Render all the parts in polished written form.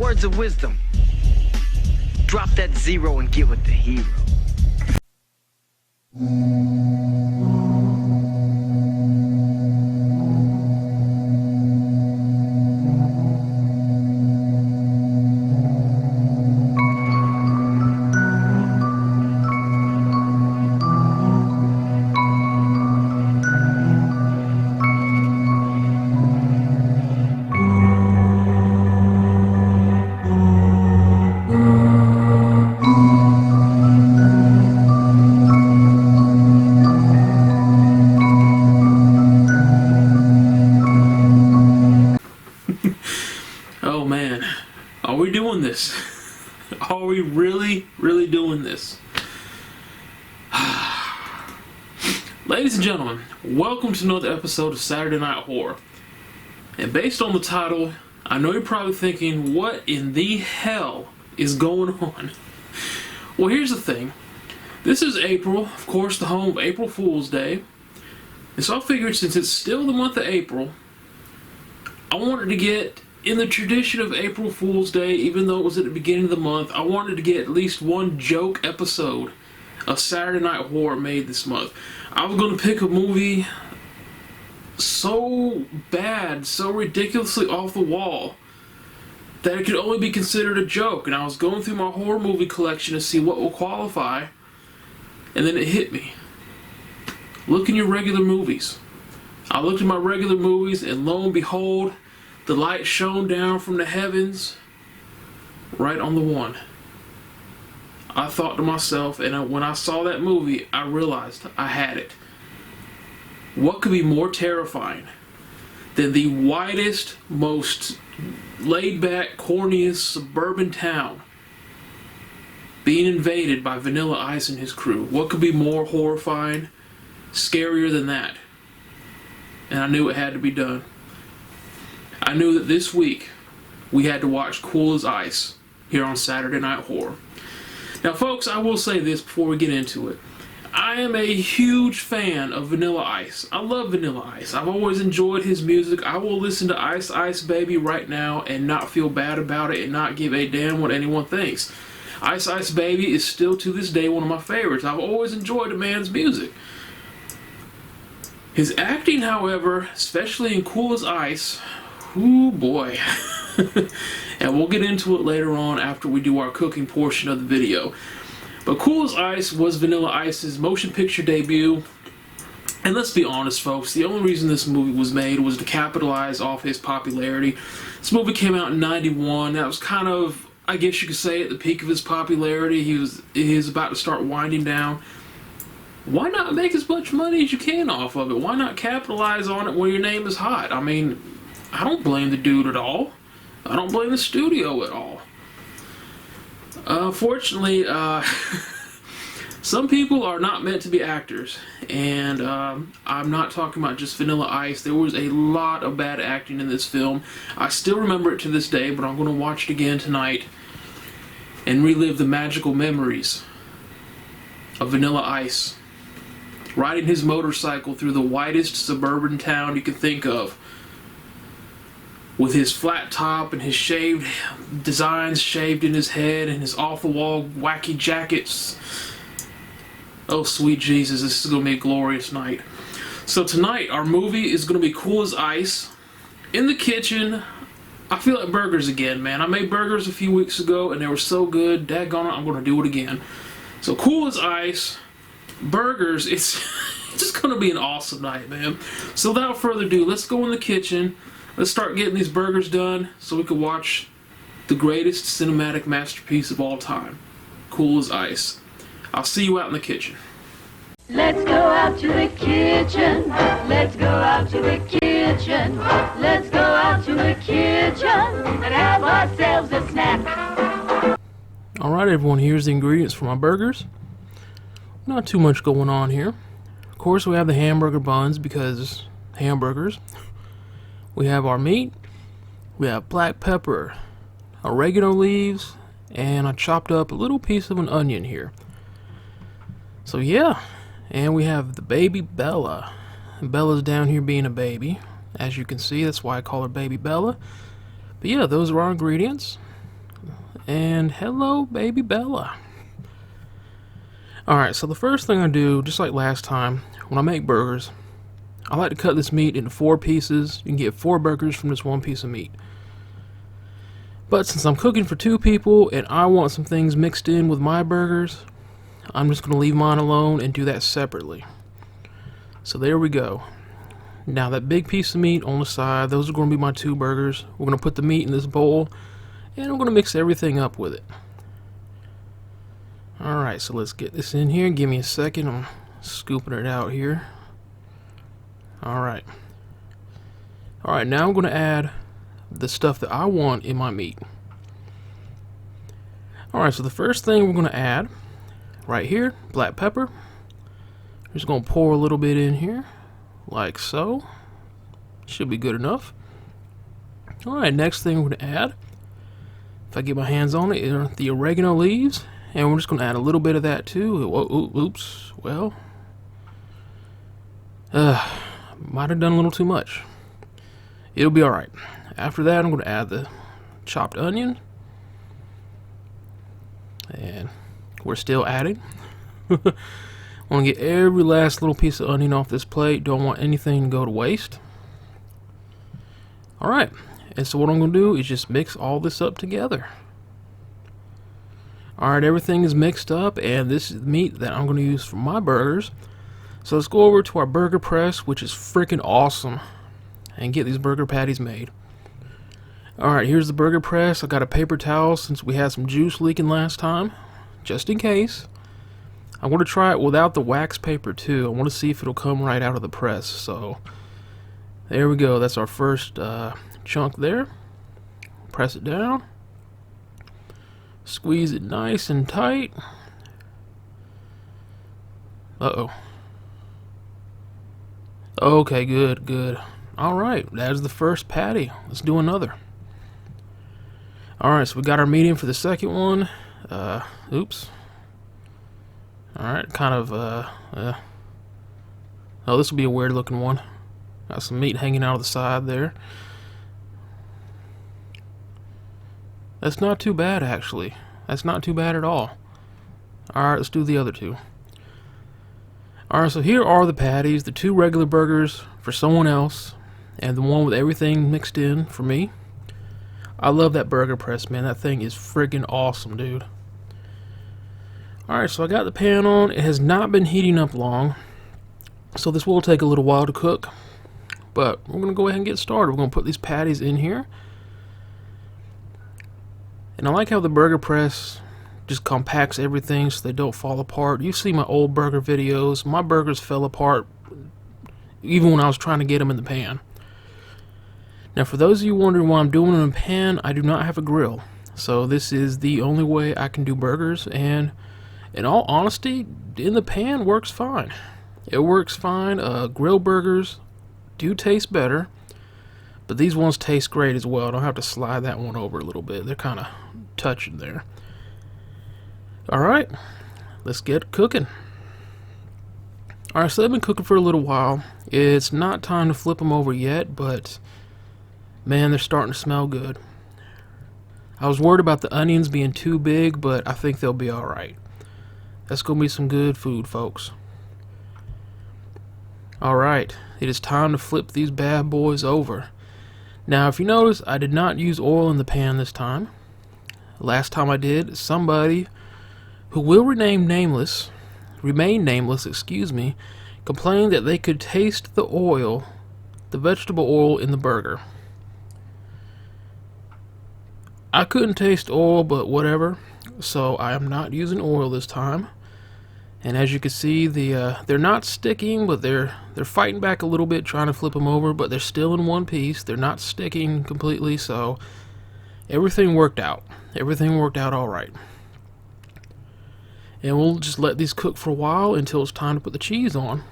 Words of wisdom. Drop that zero and get with the hero. Oh man, are we doing this? Are we really doing this? Ladies and gentlemen, welcome to another episode of Saturday Night Horror. And based on the title, I know you're probably thinking, what in the hell is going on? Well, here's the thing. This is April, of course, the home of April Fool's Day. And so I figured since it's still the month of April, I wanted to get in the tradition of April Fool's Day, even though it was at the beginning of the month, I wanted to get at least one joke episode of Saturday Night Horror made this month. I was going to pick a movie so bad, so ridiculously off the wall, that it could only be considered a joke. And I was going through my horror movie collection to see what will qualify, and then it hit me. Look in your regular movies. I looked at my regular movies, and lo and behold, the light shone down from the heavens right on the one. I thought to myself, and when I saw that movie, I realized I had it. What could be more terrifying than the whitest, most laid-back, corniest suburban town being invaded by Vanilla Ice and his crew? What could be more horrifying, scarier than that? And I knew it had to be done. I knew that this week we had to watch Cool as Ice here on Saturday Night Horror. Now folks, I will say this before we get into it. I am a huge fan of Vanilla Ice. I love Vanilla Ice. I've always enjoyed his music. I will listen to Ice Ice Baby right now and not feel bad about it and not give a damn what anyone thinks. Ice Ice Baby is still to this day one of my favorites. I've always enjoyed the man's music. His acting, however, especially in Cool as Ice, ooh boy. And we'll get into it later on after we do our cooking portion of the video. But Cool as Ice was Vanilla Ice's motion picture debut. And let's be honest, folks, the only reason this movie was made was to capitalize off his popularity. This movie came out in '91. That was kind of, I guess you could say, at the peak of his popularity. He was about to start winding down. Why not make as much money as you can off of it? Why not capitalize on it when your name is hot? I mean, I don't blame the dude at all. I don't blame the studio at all. Fortunately, some people are not meant to be actors. And I'm not talking about just Vanilla Ice. There was a lot of bad acting in this film. I still remember it to this day, but I'm going to watch it again tonight and relive the magical memories of Vanilla Ice riding his motorcycle through the whitest suburban town you can think of, with his flat top and his shaved designs shaved in his head and his off-the-wall wacky jackets. Oh sweet Jesus, this is going to be a glorious night. So tonight our movie is going to be Cool as Ice. In the kitchen, I feel like burgers again, man. I made burgers a few weeks ago and they were so good, daggone it, I'm going to do it again. So Cool as Ice, burgers, it's just going to be an awesome night, man. So without further ado, let's go in the kitchen. Let's start getting these burgers done so we can watch the greatest cinematic masterpiece of all time, Cool as Ice. I'll see you out in the kitchen. Let's go out to the kitchen. Let's go out to the kitchen. Let's go out to the kitchen and have ourselves a snack. Alright everyone, here's the ingredients for my burgers. Not too much going on here. Of course we have the hamburger buns because hamburgers. We have our meat. We have black pepper, oregano leaves, and I chopped up a little piece of an onion here. So yeah, and we have the baby Bella. Bella's down here being a baby. As you can see, that's why I call her Baby Bella. But yeah, those are our ingredients. And hello, baby Bella. Alright, so the first thing I do, just like last time, when I make burgers, I like to cut this meat into 4 pieces. You can get 4 burgers from this 1 piece of meat. But since I'm cooking for 2 people and I want some things mixed in with my burgers, I'm just going to leave mine alone and do that separately. So there we go. Now that big piece of meat on the side, those are going to be my 2 burgers. We're going to put the meat in this bowl and we're going to mix everything up with it. Alright, so let's get this in here. Give me a second. I'm scooping it out here. Alright. Alright, now I'm going to add the stuff that I want in my meat. Alright, so the first thing we're going to add, right here, black pepper. We're just going to pour a little bit in here, like so. Should be good enough. Alright, next thing we're going to add, if I get my hands on it, are the oregano leaves. And we're just going to add a little bit of that too. Oops. Well, might have done a little too much. It'll be alright. After that, I'm going to add the chopped onion. And we're still adding. Want to get every last little piece of onion off this plate. Don't want anything to go to waste. Alright. And so what I'm going to do is just mix all this up together. Alright, everything is mixed up, and this is the meat that I'm going to use for my burgers. So let's go over to our burger press, which is freaking awesome, and get these burger patties made. Alright, here's the burger press. I got a paper towel since we had some juice leaking last time, just in case. I want to try it without the wax paper too. I want to see if it'll come right out of the press. So there we go. That's our first chunk there. Press it down. Squeeze it nice and tight. Uh-oh. Okay, good. Alright, that's the first patty. Let's do another. Alright, so we got our medium for the second one. Oops. Alright, kind of, oh, this will be a weird looking one. Got some meat hanging out of the side there. That's not too bad, actually. That's not too bad at all. Alright, let's do the other 2. Alright, so here are the patties. The 2 regular burgers for someone else, and the one with everything mixed in for me. I love that burger press, man. That thing is freaking awesome, dude. Alright, so I got the pan on. It has not been heating up long, so this will take a little while to cook. But we're going to go ahead and get started. We're going to put these patties in here. And I like how the burger press just compacts everything so they don't fall apart. You see my old burger videos. My burgers fell apart even when I was trying to get them in the pan. Now, for those of you wondering why I'm doing it in a pan, I do not have a grill. So this is the only way I can do burgers. And in all honesty, in the pan works fine. It works fine. Grill burgers do taste better. But these ones taste great as well. I don't have to slide that one over a little bit. They're kind of touching there. Alright, let's get cooking. Alright, so they've been cooking for a little while. It's not time to flip them over yet, but man, they're starting to smell good. I was worried about the onions being too big, but I think they'll be alright. That's going to be some good food, folks. Alright, it is time to flip these bad boys over. Now, if you notice, I did not use oil in the pan this time. Last time I did, somebody who will remain nameless, complained that they could taste the oil, the vegetable oil in the burger. I couldn't taste oil, but whatever. So I am not using oil this time. And as you can see, they're not sticking, but they're fighting back a little bit, trying to flip them over, but they're still in one piece. They're not sticking completely, so everything worked out. Everything worked out all right. And we'll just let these cook for a while until it's time to put the cheese on.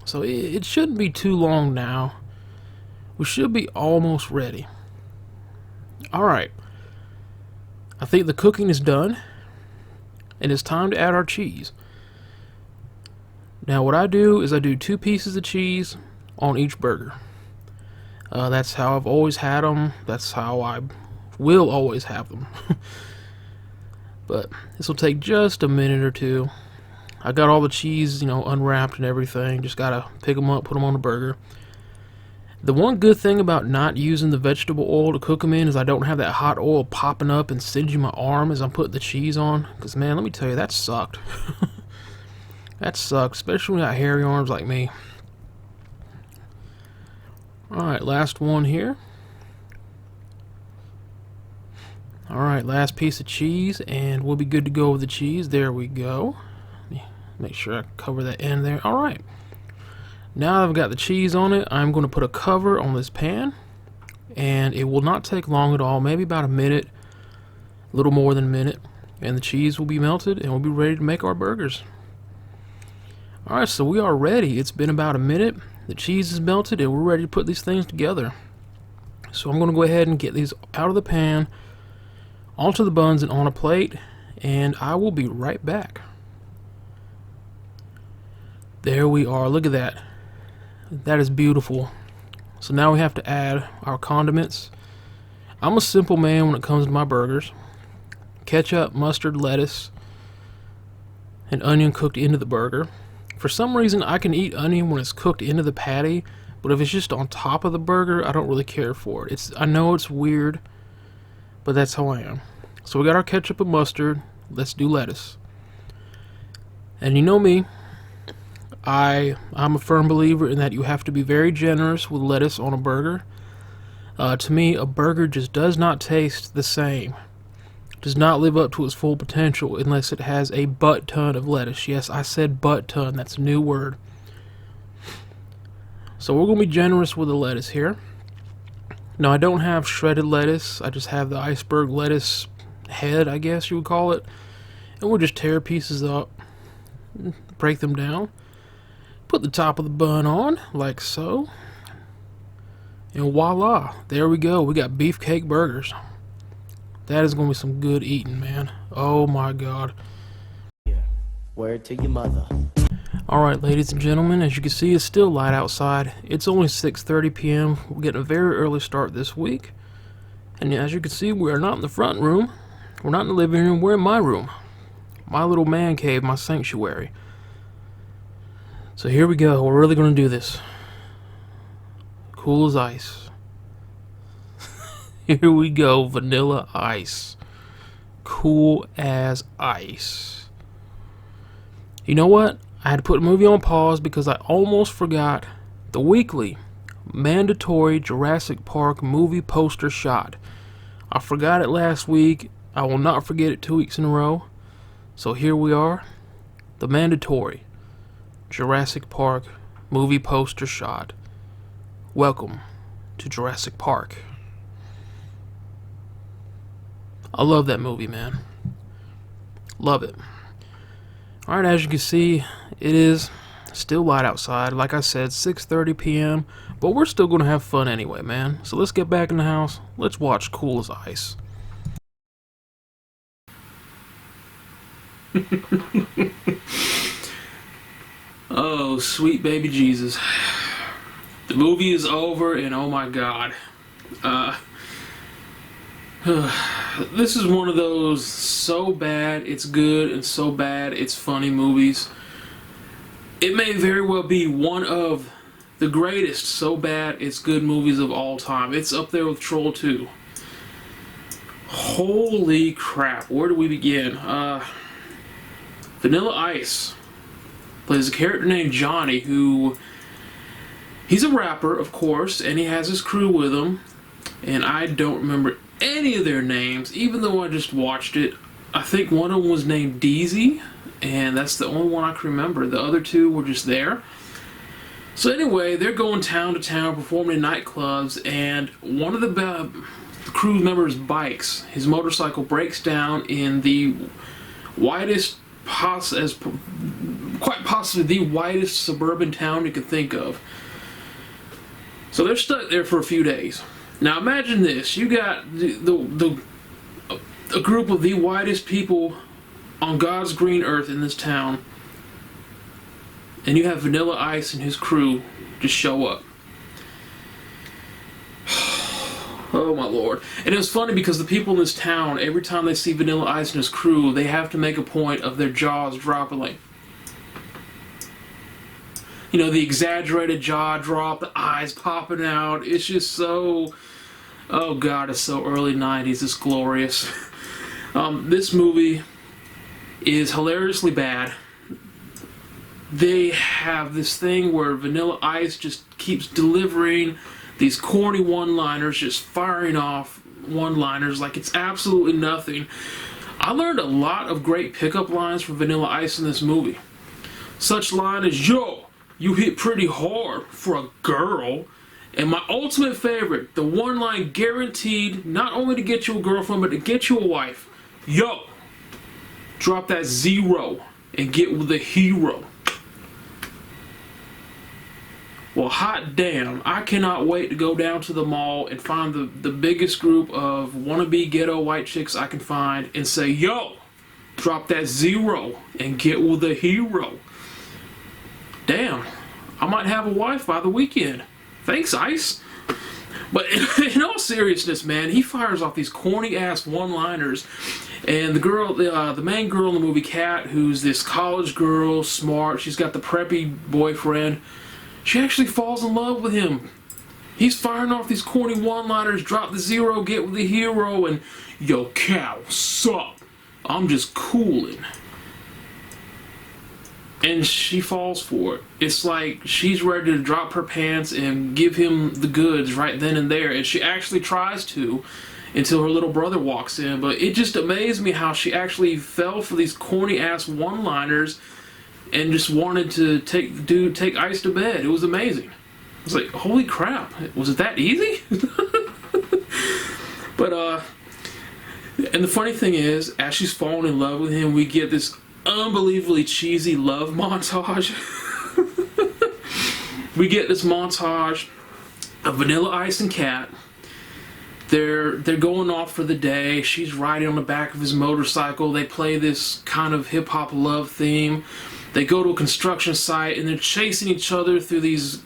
So it shouldn't be too long now. We should be almost ready. All right. I think the cooking is done, and it's time to add our cheese. Now what I do is I do 2 pieces of cheese on each burger. That's how I've always had them. That's how I will always have them. But this will take just a minute or two. I got all the cheese, unwrapped and everything. Just gotta pick them up, put them on the burger. The one good thing about not using the vegetable oil to cook them in is I don't have that hot oil popping up and singeing my arm as I'm putting the cheese on. Because, man, let me tell you, that sucked. That sucked, especially when you got hairy arms like me. Alright, last one here. Alright, last piece of cheese, and we'll be good to go with the cheese. There we go. Make sure I cover that end there. Alright. Now I've got the cheese on it, I'm going to put a cover on this pan. And it will not take long at all, maybe about a minute. A little more than a minute. And the cheese will be melted, and we'll be ready to make our burgers. Alright, so we are ready. It's been about a minute. The cheese is melted, and we're ready to put these things together. So I'm going to go ahead and get these out of the pan, onto the buns and on a plate, and I will be right back. There we are. Look at that. That is beautiful. So now we have to add our condiments. I'm a simple man when it comes to my burgers. Ketchup, mustard, lettuce, and onion cooked into the burger. For some reason, I can eat onion when it's cooked into the patty, but if it's just on top of the burger, I don't really care for it. I know it's weird, but that's how I am. So we got our ketchup and mustard. Let's do lettuce. And you know me, I'm a firm believer in that you have to be very generous with lettuce on a burger. To me, a burger just does not taste the same. Does not live up to its full potential unless it has a butt ton of lettuce. Yes, I said butt ton. That's a new word. So we're going to be generous with the lettuce here. Now, I don't have shredded lettuce. I just have the iceberg lettuce head, I guess you would call it. And we'll just tear pieces up, break them down, put the top of the bun on, like so. And voila, there we go. We got beefcake burgers. That is going to be some good eating, man. Oh my god. Word to your mother. Alright, ladies and gentlemen, as you can see, it's still light outside. It's only 6:30 p.m. We're getting a very early start this week. And as you can see, we are not in the front room. We're not in the living room. We're in my room. My little man cave, my sanctuary. So here we go. We're really going to do this. Cool as ice. Here we go, vanilla ice. Cool as ice. You know what? I had to put a movie on pause because I almost forgot the weekly mandatory Jurassic Park movie poster shot. I forgot it last week. I will not forget it 2 weeks in a row. So here we are. The mandatory Jurassic Park movie poster shot. Welcome to Jurassic Park. I love that movie, man. Love it. Alright, as you can see, it is still light outside. Like I said, 6:30 p.m. But we're still going to have fun anyway, man. So let's get back in the house. Let's watch Cool as Ice. Oh, sweet baby Jesus. The movie is over, and oh my god. This is one of those so bad it's good and so bad it's funny movies. It may very well be one of the greatest so bad it's good movies of all time. It's up there with Troll 2. Holy crap, where do we begin? Vanilla Ice plays a character named Johnny who... He's a rapper, of course, and he has his crew with him. And I don't remember any of their names, even though I just watched it. I think one of them was named Deezy, and that's the only one I can remember. The other two were just there. So anyway, they're going town to town, performing in nightclubs, and one of the crew members' bikes, his motorcycle breaks down in the widest, quite possibly the widest suburban town you could think of. So they're stuck there for a few days. Now imagine this, you got a group of the whitest people on God's green earth in this town, and you have Vanilla Ice and his crew just show up. Oh my lord. And it was funny because the people in this town, every time they see Vanilla Ice and his crew, they have to make a point of their jaws dropping, like, you know, the exaggerated jaw drop, the eyes popping out. It's just so, oh god, it's so early 90s. It's glorious. This movie is hilariously bad. They have this thing where Vanilla Ice just keeps delivering these corny one-liners, just firing off one-liners like it's absolutely nothing. I learned a lot of great pickup lines from Vanilla Ice in this movie. Such line as, yo, you hit pretty hard for a girl. And my ultimate favorite, the one line guaranteed not only to get you a girlfriend, but to get you a wife. Yo, drop that 0 and get with the hero. Well, hot damn, I cannot wait to go down to the mall and find the biggest group of wannabe ghetto white chicks I can find and say, yo, drop that 0 and get with the hero. Damn, I might have a wife by the weekend. Thanks, Ice. But in all seriousness, man, he fires off these corny-ass one-liners. And the girl, the main girl in the movie, Kat, who's this college girl, smart, she's got the preppy boyfriend, she actually falls in love with him. He's firing off these corny one-liners, drop the 0, get with the hero, and, yo, Kat, what's up? I'm just cooling. And she falls for it. It's like she's ready to drop her pants and give him the goods right then and there. And she actually tries to until her little brother walks in. But it just amazed me how she actually fell for these corny-ass one-liners and just wanted to take Ice to bed. It was amazing. I was like, holy crap. Was it that easy? But, and the funny thing is, as she's falling in love with him, we get this unbelievably cheesy love montage. We get this montage of Vanilla Ice and Kat. They're going off for the day. She's riding on the back of his motorcycle. They play this kind of hip-hop love theme. They go to a construction site and they're chasing each other through these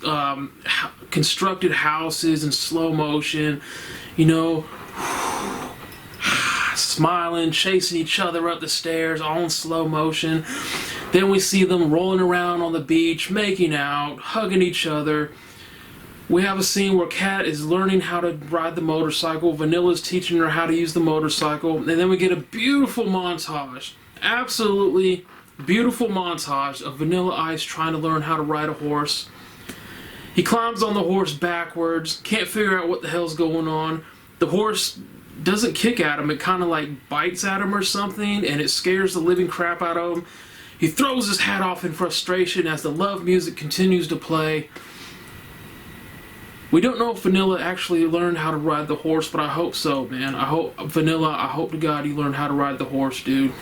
constructed houses in slow motion, you know, smiling, chasing each other up the stairs, all in slow motion. Then we see them rolling around on the beach, making out, hugging each other. We have a scene where Kat is learning how to ride the motorcycle. Vanilla's teaching her how to use the motorcycle. And then we get a beautiful montage. Absolutely beautiful montage of Vanilla Ice trying to learn how to ride a horse. He climbs on the horse backwards, can't figure out what the hell's going on. The horse doesn't kick at him, it kind of like bites at him or something, and it scares the living crap out of him. He throws his hat off in frustration as the love music continues to play. We don't know if Vanilla actually learned how to ride the horse, but I hope so, man. I hope to God you learned how to ride the horse, dude.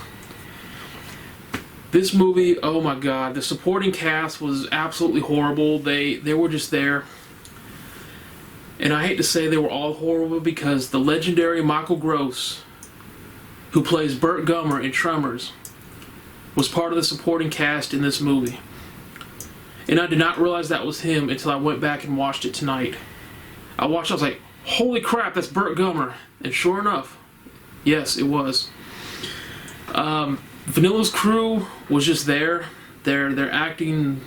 This movie, oh my god, the supporting cast was absolutely horrible. They were just there. And I hate to say they were all horrible because the legendary Michael Gross, who plays Burt Gummer in Tremors, was part of the supporting cast in this movie. And I did not realize that was him until I went back and watched it tonight. I watched it, I was like, holy crap, that's Burt Gummer. And sure enough, yes, it was. Vanilla's crew was just there. They're acting,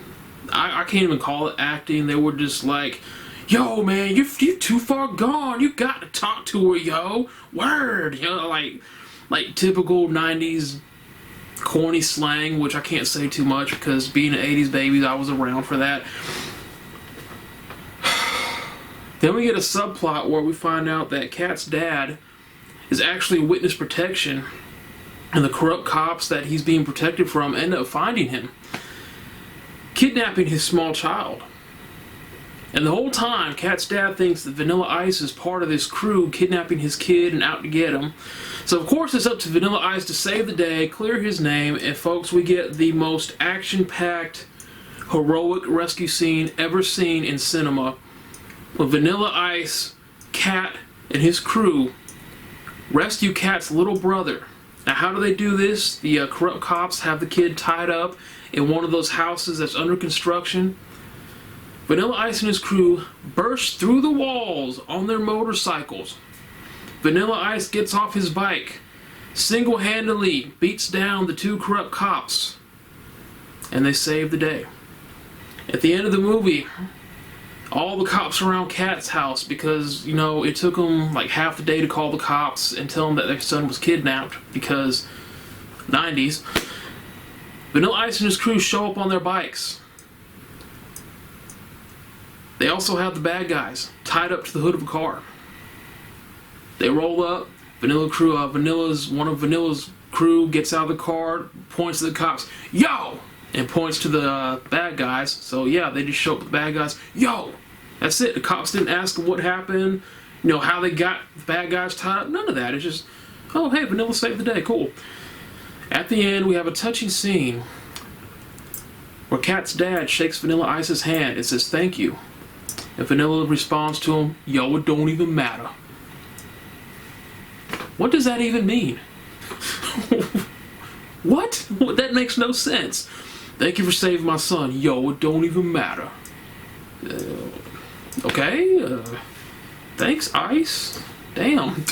I can't even call it acting. They were just like, yo, man, you're too far gone. You got to talk to her, yo. Word. You know, like typical 90s corny slang, which I can't say too much because being an 80s baby, I was around for that. Then we get a subplot where we find out that Kat's dad is actually witness protection, and the corrupt cops that he's being protected from end up finding him, kidnapping his small child. And the whole time, Kat's dad thinks that Vanilla Ice is part of this crew kidnapping his kid and out to get him. So of course it's up to Vanilla Ice to save the day, clear his name, and folks, we get the most action-packed, heroic rescue scene ever seen in cinema. When Vanilla Ice, Kat, and his crew rescue Kat's little brother. Now how do they do this? The corrupt cops have the kid tied up in one of those houses that's under construction. Vanilla Ice and his crew burst through the walls on their motorcycles, Vanilla Ice gets off his bike, single-handedly beats down the two corrupt cops, and they save the day. At the end of the movie, all the cops around Kat's house, because, you know, it took them like half the day to call the cops and tell them that their son was kidnapped, because 90s. Vanilla Ice and his crew show up on their bikes. They also have the bad guys tied up to the hood of a car. They roll up. One of Vanilla's crew gets out of the car, points to the cops, yo, and points to the bad guys. So yeah, they just show up with the bad guys, yo. That's it. The cops didn't ask what happened, you know, how they got the bad guys tied up. None of that. It's just, oh hey, Vanilla saved the day. Cool. At the end, we have a touching scene where Kat's dad shakes Vanilla Ice's hand and says thank you. And Vanilla responds to him, yo, it don't even matter. What does that even mean? What? That makes no sense. Thank you for saving my son. Yo, it don't even matter. Okay. Thanks, Ice. Damn.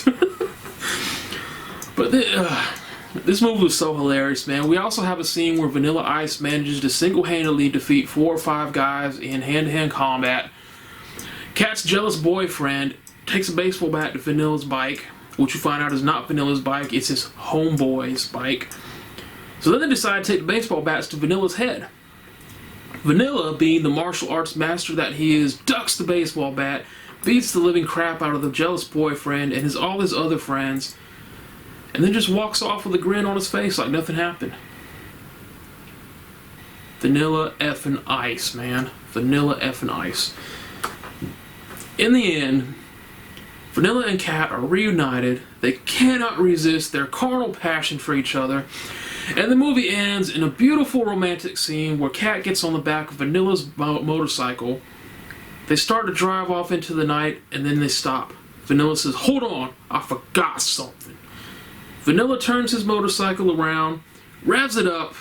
But this movie was so hilarious, man. We also have a scene where Vanilla Ice manages to single-handedly defeat 4 or 5 guys in hand-to-hand combat. Kat's jealous boyfriend takes a baseball bat to Vanilla's bike, which you find out is not Vanilla's bike, it's his homeboy's bike. So then they decide to take the baseball bats to Vanilla's head. Vanilla, being the martial arts master that he is, ducks the baseball bat, beats the living crap out of the jealous boyfriend and all his other friends, and then just walks off with a grin on his face like nothing happened. Vanilla effing Ice, man. Vanilla effing Ice. In the end, Vanilla and Kat are reunited. They cannot resist their carnal passion for each other. And the movie ends in a beautiful romantic scene where Kat gets on the back of Vanilla's motorcycle. They start to drive off into the night, and then they stop. Vanilla says, hold on, I forgot something. Vanilla turns his motorcycle around, revs it up,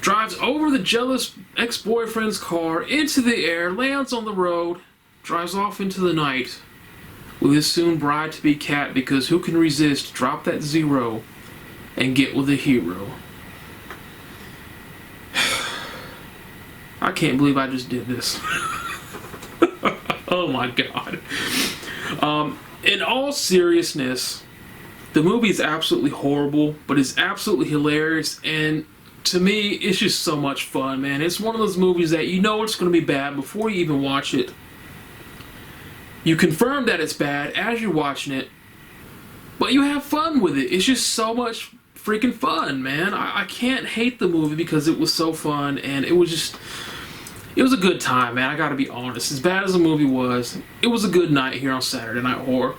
drives over the jealous ex-boyfriend's car, into the air, lands on the road, drives off into the night with his soon bride-to-be Kat, because who can resist, drop that zero and get with a hero. I can't believe I just did this. Oh my god. In all seriousness, the movie is absolutely horrible, but it's absolutely hilarious, and to me, it's just so much fun, man. It's one of those movies that you know it's going to be bad before you even watch it. You confirm that it's bad as you're watching it, but you have fun with it. It's just so much freaking fun, man. I can't hate the movie because it was so fun, and it was a good time, man. I gotta be honest. As bad as the movie was, it was a good night here on Saturday Night Horror.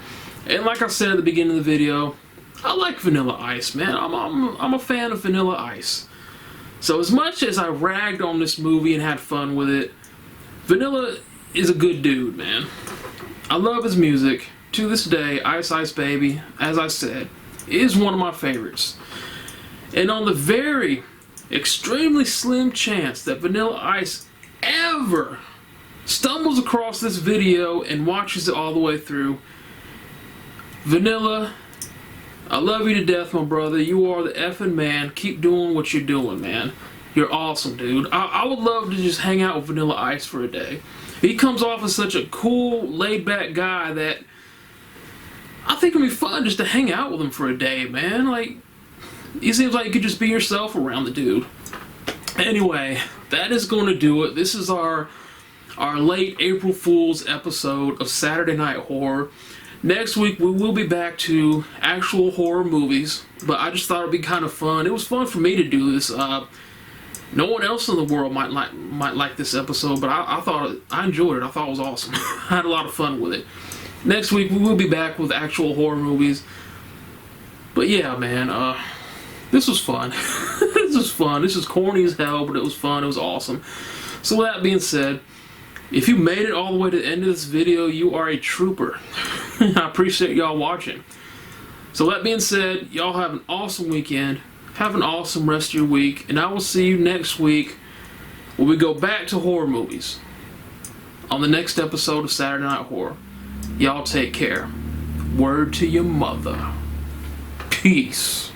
And like I said at the beginning of the video, I like Vanilla Ice, man. I'm a fan of Vanilla Ice. So as much as I ragged on this movie and had fun with it, Vanilla is a good dude, man. I love his music. To this day, Ice Ice Baby, as I said, is one of my favorites. And on the very extremely slim chance that Vanilla Ice ever stumbles across this video and watches it all the way through, Vanilla, I love you to death, my brother. You are the effing man. Keep doing what you're doing, man. You're awesome, dude. I would love to just hang out with Vanilla Ice for a day. He comes off as such a cool, laid-back guy that I think it'd be fun just to hang out with him for a day, man. Like, he seems like you could just be yourself around the dude. Anyway, that is going to do it. This is our late April Fool's episode of Saturday Night Horror. Next week, we will be back to actual horror movies, but I just thought it'd be kind of fun. It was fun for me to do this. No one else in the world might like this episode, but I enjoyed it. I thought it was awesome. I had a lot of fun with it. Next week, we will be back with actual horror movies. But yeah, man, this was fun. This was fun. This is corny as hell, but it was fun. It was awesome. So with that being said, if you made it all the way to the end of this video, you are a trooper. I appreciate y'all watching. So that being said, y'all have an awesome weekend. Have an awesome rest of your week. And I will see you next week when we go back to horror movies on the next episode of Saturday Night Horror. Y'all take care. Word to your mother. Peace.